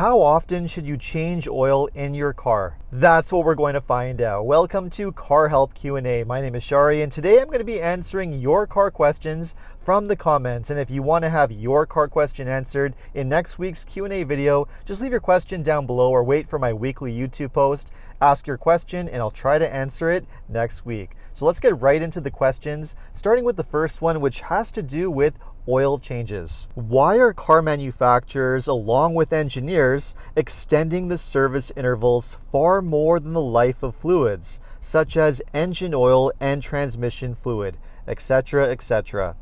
How often should you change oil in your car? That's what we're going to find out. Welcome to Car Help Q&A. My name is Shari, and today I'm going to be answering your car questions from the comments. And if you want to have your car question answered in next week's Q&A video, just leave your question down below or wait for my weekly YouTube post. Ask your question and I'll try to answer it next week. So let's get right into the questions, starting with the first one, which has to do with oil changes. Why are car manufacturers, along with engineers, extending the service intervals far more than the life of fluids, such as engine oil and transmission fluid, etc., etc.?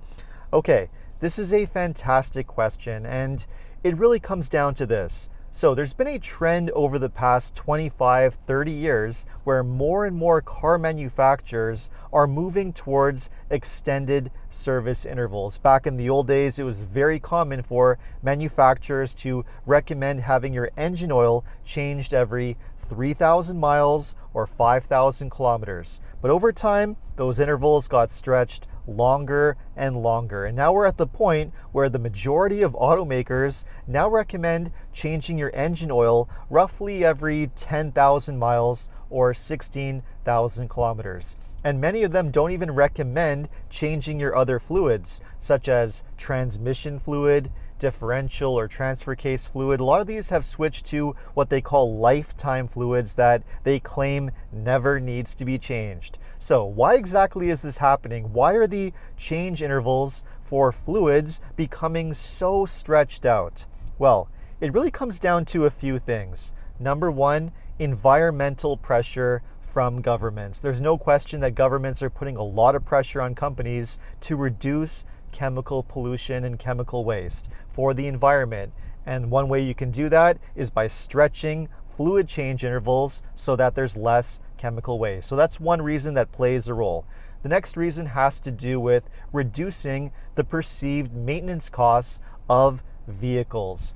Okay, this is a fantastic question, and it really comes down to this. So there's been a trend over the past 25, 30 years where more and more car manufacturers are moving towards extended service intervals. Back in the old days, it was very common for manufacturers to recommend having your engine oil changed every 3,000 miles or 5,000 kilometers. But over time, those intervals got stretched longer and longer. And now we're at the point where the majority of automakers now recommend changing your engine oil roughly every 10,000 miles or 16,000 kilometers. And many of them don't even recommend changing your other fluids, such as transmission fluid, differential or transfer case fluid. A lot of these have switched to what they call lifetime fluids that they claim never needs to be changed. So why exactly is this happening? Why are the change intervals for fluids becoming so stretched out? Well, it really comes down to a few things. Number one, environmental pressure from governments. There's no question that governments are putting a lot of pressure on companies to reduce chemical pollution and chemical waste for the environment. And one way you can do that is by stretching fluid change intervals so that there's less chemical waste. So that's one reason that plays a role. The next reason has to do with reducing the perceived maintenance costs of vehicles.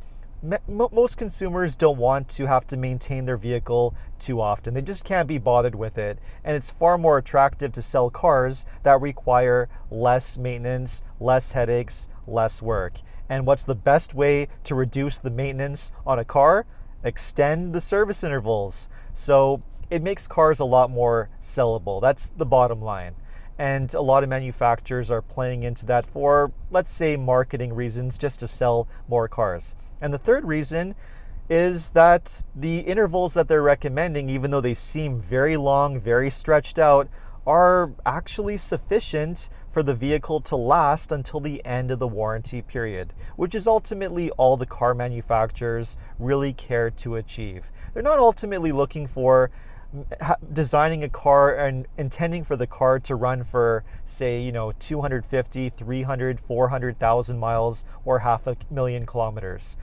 Most consumers don't want to have to maintain their vehicle too often. They just can't be bothered with it. And it's far more attractive to sell cars that require less maintenance, less headaches, less work. And what's the best way to reduce the maintenance on a car? Extend the service intervals. So it makes cars a lot more sellable. That's the bottom line. And a lot of manufacturers are playing into that for, let's say, marketing reasons, just to sell more cars. And the third reason is that the intervals that they're recommending, even though they seem very long, very stretched out, are actually sufficient for the vehicle to last until the end of the warranty period, which is ultimately all the car manufacturers really care to achieve. They're not ultimately looking for designing a car and intending for the car to run for, say, 250, 300, 400,000 miles or 500,000 kilometers.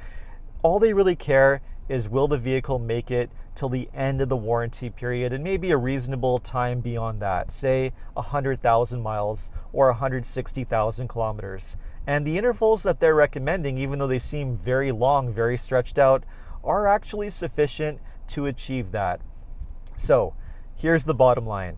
All they really care is, will the vehicle make it till the end of the warranty period, and maybe a reasonable time beyond that, say 100,000 miles or 160,000 kilometers. And the intervals that they're recommending, even though they seem very long, very stretched out, are actually sufficient to achieve that. So here's the bottom line.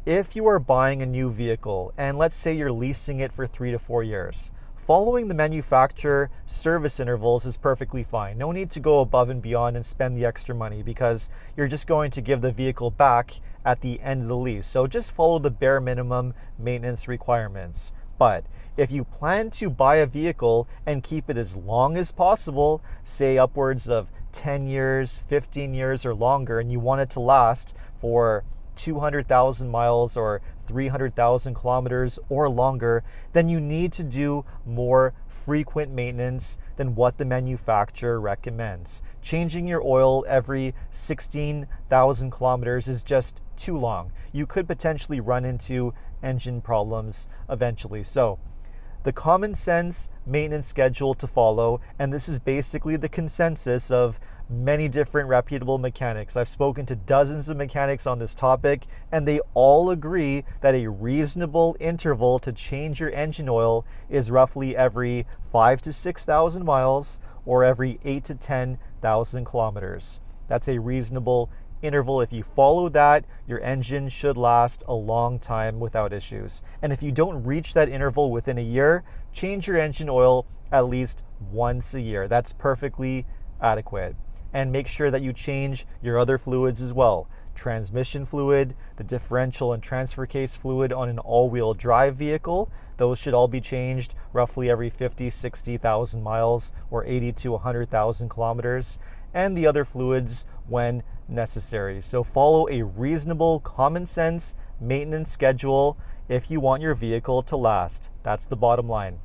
If you are buying a new vehicle, and let's say you're leasing it for 3 to 4 years, following the manufacturer service intervals is perfectly fine. No need to go above and beyond and spend the extra money, because you're just going to give the vehicle back at the end of the lease. So just follow the bare minimum maintenance requirements. But if you plan to buy a vehicle and keep it as long as possible, say upwards of 10 years, 15 years or longer, and you want it to last for 200,000 miles or 300,000 kilometers or longer, then you need to do more frequent maintenance than what the manufacturer recommends. Changing your oil every 16,000 kilometers is just too long. You could potentially run into engine problems eventually. So the common sense maintenance schedule to follow, and this is basically the consensus of many different reputable mechanics. I've spoken to dozens of mechanics on this topic, and they all agree that a reasonable interval to change your engine oil is roughly every 5,000 to 6,000 miles or every 8,000 to 10,000 kilometers. That's a reasonable interval. If you follow that, your engine should last a long time without issues. And if you don't reach that interval within a year, change your engine oil at least once a year. That's perfectly adequate. and make sure that you change your other fluids as well. Transmission fluid, the differential and transfer case fluid on an all-wheel drive vehicle, those should all be changed roughly every 50, 60,000 miles or 80 to 100,000 kilometers, and the other fluids when necessary. So follow a reasonable, common sense maintenance schedule if you want your vehicle to last. That's the bottom line.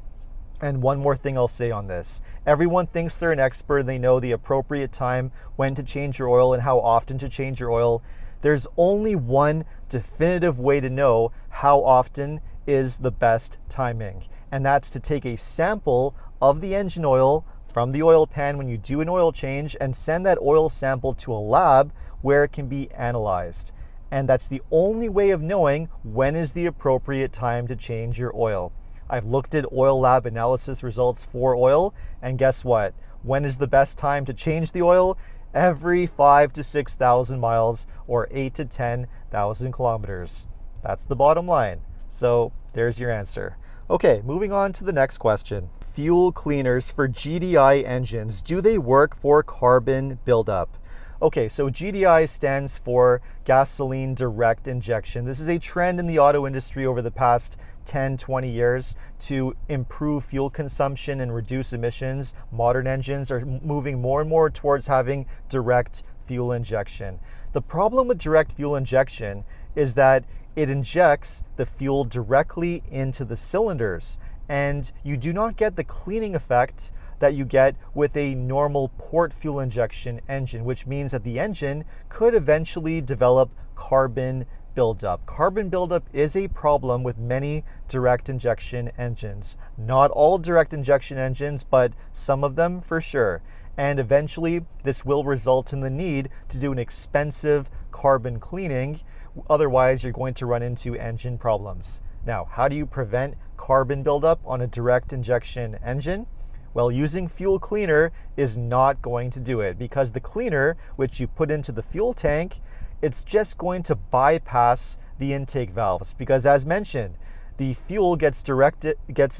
And one more thing I'll say on this. Everyone thinks they're an expert and they know the appropriate time when to change your oil and how often to change your oil. There's only one definitive way to know how often is the best timing, and that's to take a sample of the engine oil from the oil pan when you do an oil change and send that oil sample to a lab where it can be analyzed. And that's the only way of knowing when is the appropriate time to change your oil. I've looked at oil lab analysis results for oil, and guess what? When is the best time to change the oil? Every 5,000 to 6,000 miles or 8,000 to 10,000 kilometers. That's the bottom line. So there's your answer. Okay, moving on to the next question. Fuel cleaners for GTI engines, do they work for carbon buildup? Okay, so GTI stands for gasoline direct injection. This is a trend in the auto industry over the past 10, 20 years to improve fuel consumption and reduce emissions. Modern engines are moving more and more towards having direct fuel injection. The problem with direct fuel injection is that it injects the fuel directly into the cylinders, and you do not get the cleaning effect that you get with a normal port fuel injection engine, which means that the engine could eventually develop carbon buildup. Carbon buildup is a problem with many direct injection engines. Not all direct injection engines, but some of them for sure. And eventually this will result in the need to do an expensive carbon cleaning. Otherwise, you're going to run into engine problems. Now, how do you prevent carbon buildup on a direct injection engine? Well, using fuel cleaner is not going to do it, because the cleaner, which you put into the fuel tank, it's just going to bypass the intake valves, because as mentioned, the fuel gets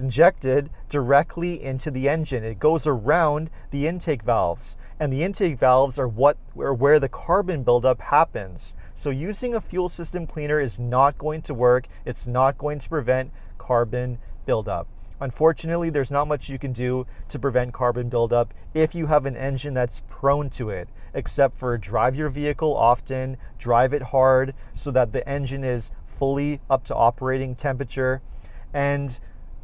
injected directly into the engine. It goes around the intake valves, and the intake valves are where the carbon buildup happens. So using a fuel system cleaner is not going to work. It's not going to prevent carbon buildup. Unfortunately, there's not much you can do to prevent carbon buildup if you have an engine that's prone to it, except for drive your vehicle often, drive it hard so that the engine is fully up to operating temperature, and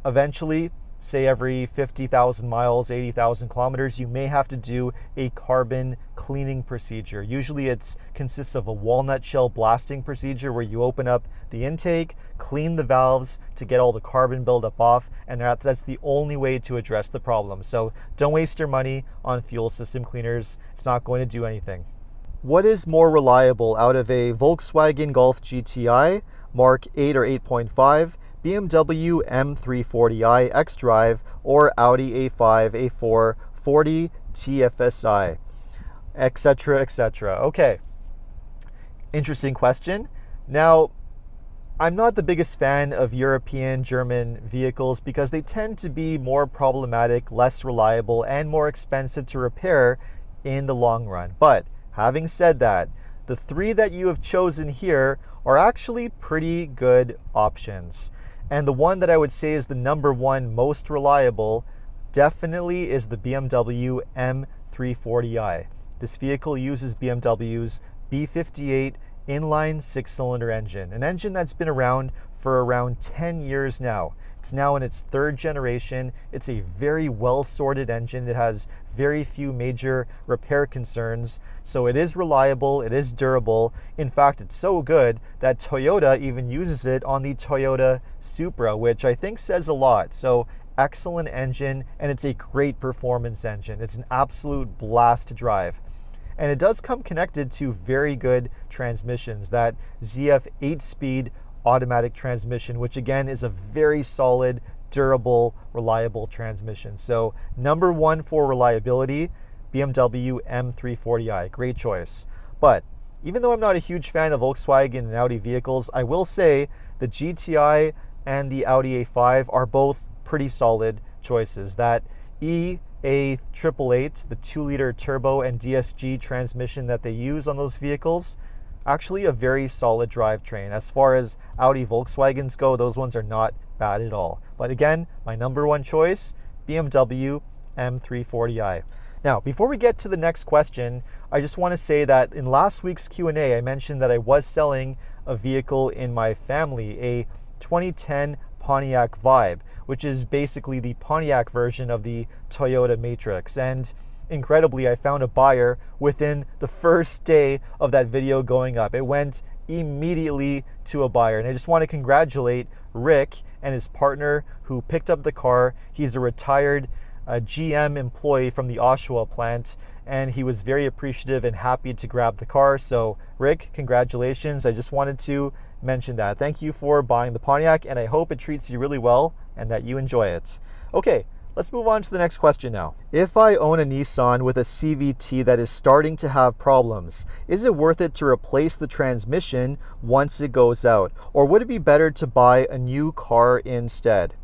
eventually, say every 50,000 miles, 80,000 kilometers, you may have to do a carbon cleaning procedure. Usually it consists of a walnut shell blasting procedure where you open up the intake, clean the valves to get all the carbon buildup off, and that's the only way to address the problem. So don't waste your money on fuel system cleaners. It's not going to do anything. What is more reliable out of a Volkswagen Golf GTI, Mark 8 or 8.5, BMW M340i xDrive, or Audi A5, A4, 40 TFSI, etc., etc.? Okay, interesting question. Now, I'm not the biggest fan of European German vehicles because they tend to be more problematic, less reliable, and more expensive to repair in the long run. But having said that, the three that you have chosen here are actually pretty good options. And the one that I would say is the number one most reliable definitely is the BMW M340i. This vehicle uses BMW's B58 inline six-cylinder engine, an engine that's been around for around 10 years now. It's now in its third generation. It's a very well-sorted engine. It has very few major repair concerns. So it is reliable, it is durable. In fact, it's so good that Toyota even uses it on the Toyota Supra, which I think says a lot. So excellent engine, and it's a great performance engine. It's an absolute blast to drive. And it does come connected to very good transmissions, that ZF 8-speed automatic transmission, which again is a very solid, durable, reliable transmission. So number one for reliability, BMW M340i, great choice. But even though I'm not a huge fan of Volkswagen and Audi vehicles, I will say the GTI and the Audi A5 are both pretty solid choices. That E A888, the 2-liter turbo and DSG transmission that they use on those vehicles, actually a very solid drivetrain. As far as Audi Volkswagens go, those ones are not bad at all. But again, my number one choice, BMW M340i. Now, before we get to the next question, I just want to say that in last week's Q&A, I mentioned that I was selling a vehicle in my family, a 2010 Pontiac Vibe, which is basically the Pontiac version of the Toyota Matrix. And incredibly, I found a buyer within the first day of that video going up. It went immediately to a buyer. And I just want to congratulate Rick and his partner who picked up the car. He's a retired GM employee from the Oshawa plant, and he was very appreciative and happy to grab the car. So Rick, congratulations. I just wanted to mention that. Thank you for buying the Pontiac, and I hope it treats you really well and that you enjoy it. Okay, let's move on to the next question now. If I own a Nissan with a CVT that is starting to have problems, is it worth it to replace the transmission once it goes out? Or would it be better to buy a new car instead?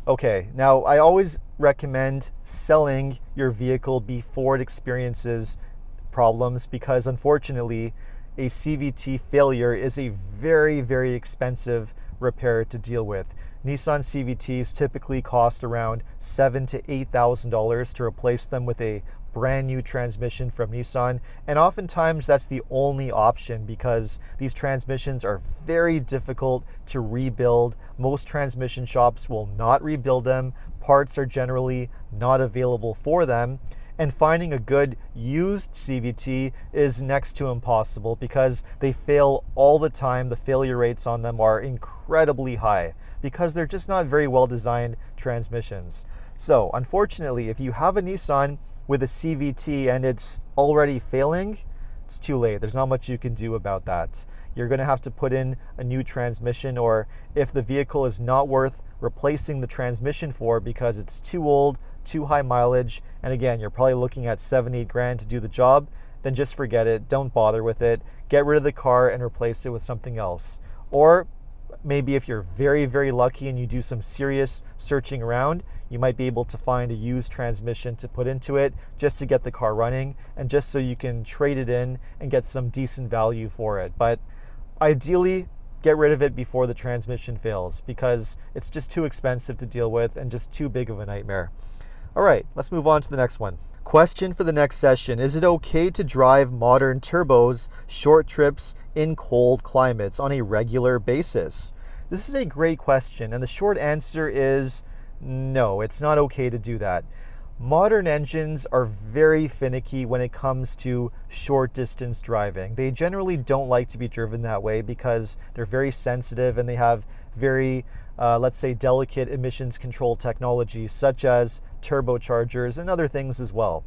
Okay, now I always recommend selling your vehicle before it experiences problems, because unfortunately a CVT failure is a very, very expensive repair to deal with. Nissan CVTs typically cost around $7,000 to $8,000 to replace them with a brand new transmission from Nissan, and oftentimes that's the only option because these transmissions are very difficult to rebuild. Most transmission shops will not rebuild them. Parts are generally not available for them, and finding a good used CVT is next to impossible because they fail all the time. The failure rates on them are incredibly high because they're just not very well designed transmissions. So unfortunately, if you have a Nissan with a CVT and it's already failing, it's too late. There's not much you can do about that. You're going to have to put in a new transmission, or if the vehicle is not worth replacing the transmission for because it's too old, too high mileage, and again, you're probably looking at $7,000-8,000 to do the job, then just forget it. Don't bother with it. Get rid of the car and replace it with something else. Or maybe if you're very, very lucky and you do some serious searching around, you might be able to find a used transmission to put into it just to get the car running and just so you can trade it in and get some decent value for it. But ideally, get rid of it before the transmission fails because it's just too expensive to deal with and just too big of a nightmare. All right, let's move on to the next one. Question for the next session: is it okay to drive modern turbos short trips in cold climates on a regular basis? This is a great question, and the short answer is no, it's not okay to do that. Modern engines are very finicky when it comes to short distance driving. They generally don't like to be driven that way because they're very sensitive and they have very, let's say, delicate emissions control technologies such as turbochargers and other things as well.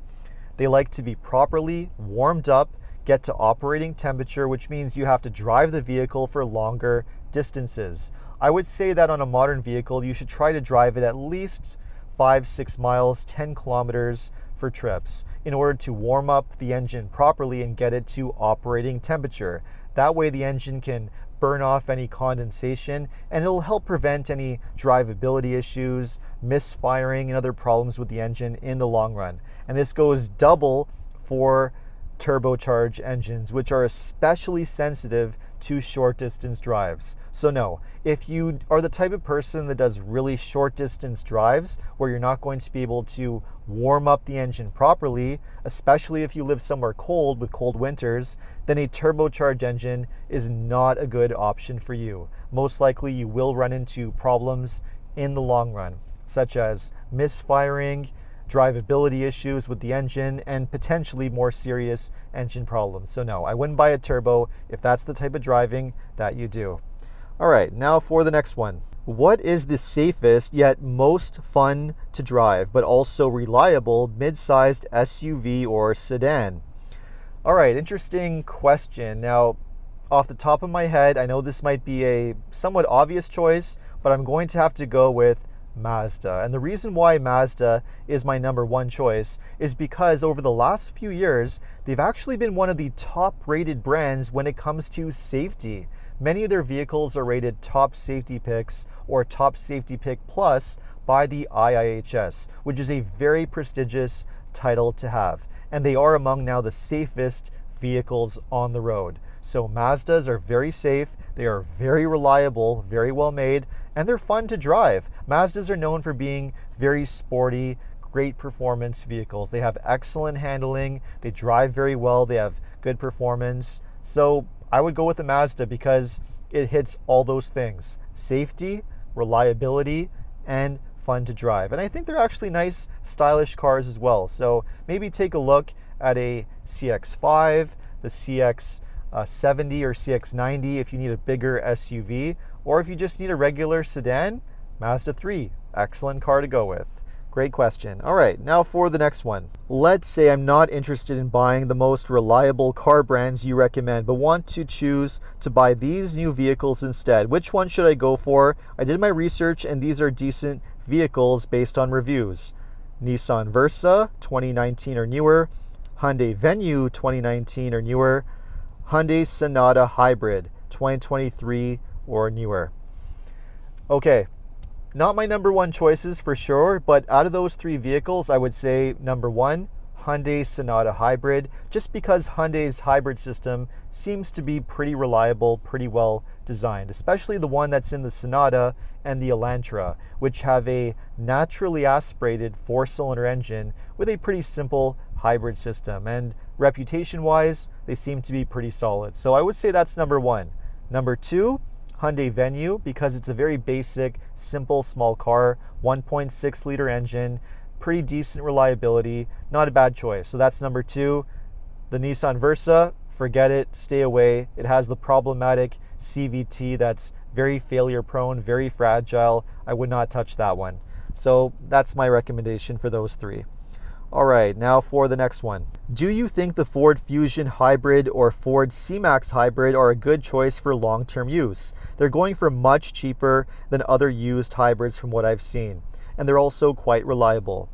They like to be properly warmed up, get to operating temperature, which means you have to drive the vehicle for longer distances. I would say that on a modern vehicle, you should try to drive it at least 5-6 miles, 10 kilometers for trips in order to warm up the engine properly and get it to operating temperature. That way the engine can burn off any condensation and it'll help prevent any drivability issues, misfiring, and other problems with the engine in the long run. And this goes double for turbocharged engines, which are especially sensitive to short distance drives. So no, if you are the type of person that does really short distance drives where you're not going to be able to warm up the engine properly, especially if you live somewhere cold with cold winters, then a turbocharged engine is not a good option for you. Most likely you will run into problems in the long run, such as misfiring, drivability issues with the engine, and potentially more serious engine problems. So no, I wouldn't buy a turbo if that's the type of driving that you do. All right, now for the next one. What is the safest yet most fun to drive but also reliable mid-sized SUV or sedan? All right, interesting question. Now, off the top of my head, I know this might be a somewhat obvious choice, but I'm going to have to go with Mazda. And the reason why Mazda is my number one choice is because over the last few years, they've actually been one of the top rated brands when it comes to safety. many of their vehicles are rated top safety picks or top safety pick plus by the IIHS, which is a very prestigious title to have. And they are among now the safest vehicles on the road. So Mazdas are very safe, they are very reliable, very well made, and they're fun to drive. Mazdas are known for being very sporty, great performance vehicles. They have excellent handling, they drive very well, they have good performance. So I would go with the Mazda because it hits all those things: safety, reliability, and fun to drive. And I think they're actually nice, stylish cars as well. So maybe take a look at a CX-5, the CX-70 or CX-90 if you need a bigger SUV, or if you just need a regular sedan, Mazda 3, excellent car to go with. Great question. All right, now for the next one. Let's say I'm not interested in buying the most reliable car brands you recommend, but want to choose to buy these new vehicles instead. Which one should I go for? I did my research and these are decent vehicles based on reviews. Nissan Versa 2019 or newer, Hyundai Venue 2019 or newer, Hyundai Sonata Hybrid 2023 or newer. Okay, not my number one choices for sure, but out of those three vehicles, I would say number one, Hyundai Sonata Hybrid, just because Hyundai's hybrid system seems to be pretty reliable, pretty well designed, especially the one that's in the Sonata and the Elantra, which have a naturally aspirated four-cylinder engine with a pretty simple hybrid system. And reputation-wise, they seem to be pretty solid. So I would say that's number one. Number two, Hyundai Venue, because it's a very basic, simple, small car, 1.6 liter engine, pretty decent reliability, not a bad choice. So that's number two. The Nissan Versa, forget it, stay away. It has the problematic CVT that's very failure prone, very fragile. I would not touch that one. So that's my recommendation for those three. All right, now for the next one. Do you think the Ford Fusion Hybrid or Ford C-Max Hybrid are a good choice for long-term use? They're going for much cheaper than other used hybrids from what I've seen, and they're also quite reliable.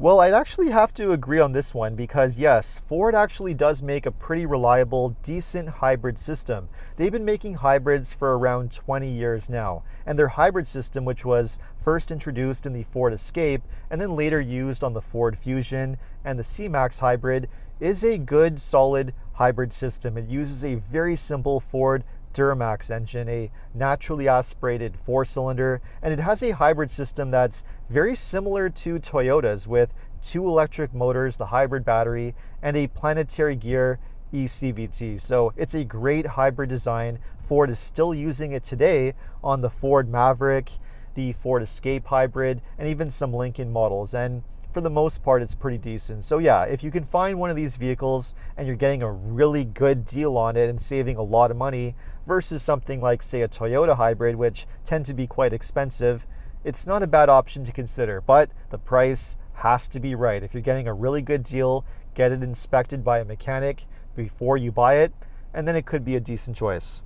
Well, I'd actually have to agree on this one because yes, Ford actually does make a pretty reliable, decent hybrid system. They've been making hybrids for around 20 years now, and their hybrid system, which was first introduced in the Ford Escape and then later used on the Ford Fusion and the C-Max Hybrid, is a good, solid hybrid system. It uses a very simple Ford Duramax engine, a naturally aspirated four-cylinder, and it has a hybrid system that's very similar to Toyota's with two electric motors, the hybrid battery, and a planetary gear eCVT. So it's a great hybrid design. Ford is still using it today on the Ford Maverick, the Ford Escape Hybrid, and even some Lincoln models. And for the most part, it's pretty decent. So yeah, if you can find one of these vehicles and you're getting a really good deal on it and saving a lot of money versus something like, say, a Toyota hybrid, which tend to be quite expensive, it's not a bad option to consider, but the price has to be right. If you're getting a really good deal, get it inspected by a mechanic before you buy it, and then it could be a decent choice.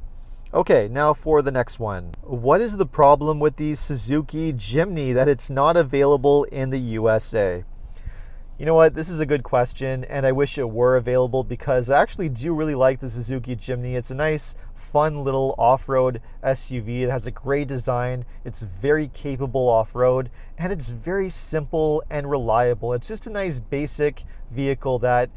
Okay, now for the next one. What is the problem with the Suzuki Jimny that it's not available in the USA? You know what, this is a good question, and I wish it were available because I actually do really like the Suzuki Jimny. It's a nice, fun little off-road SUV. It has a great design, it's very capable off-road, and it's very simple and reliable. It's just a nice basic vehicle that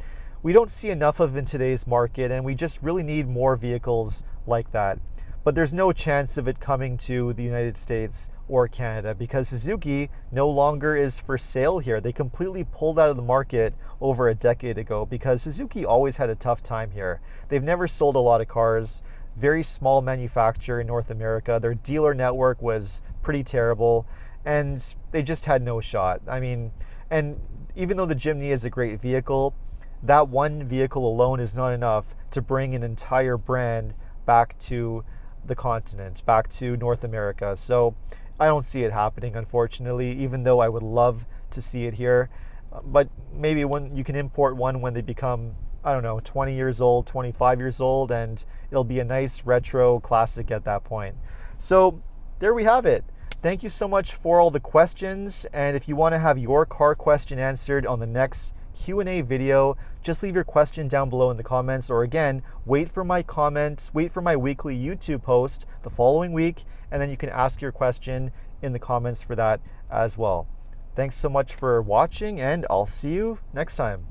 we don't see enough of in today's market, and we just really need more vehicles like that. But there's no chance of it coming to the United States or Canada because Suzuki no longer is for sale here. They completely pulled out of the market over a decade ago because Suzuki always had a tough time here. They've never sold a lot of cars, very small manufacturer in North America. Their dealer network was pretty terrible and they just had no shot. I mean, and even though the Jimny is a great vehicle, that one vehicle alone is not enough to bring an entire brand back to the continent, back to North America. So I don't see it happening, unfortunately, even though I would love to see it here. But maybe when you can import one when they become, I don't know, 20 years old, 25 years old, and it'll be a nice retro classic at that point. So there we have it. Thank you so much for all the questions. And if you want to have your car question answered on the next Q&A video, just leave your question down below in the comments, or again, wait for my weekly YouTube post the following week, and then you can ask your question in the comments for that as well. Thanks so much for watching, and I'll see you next time.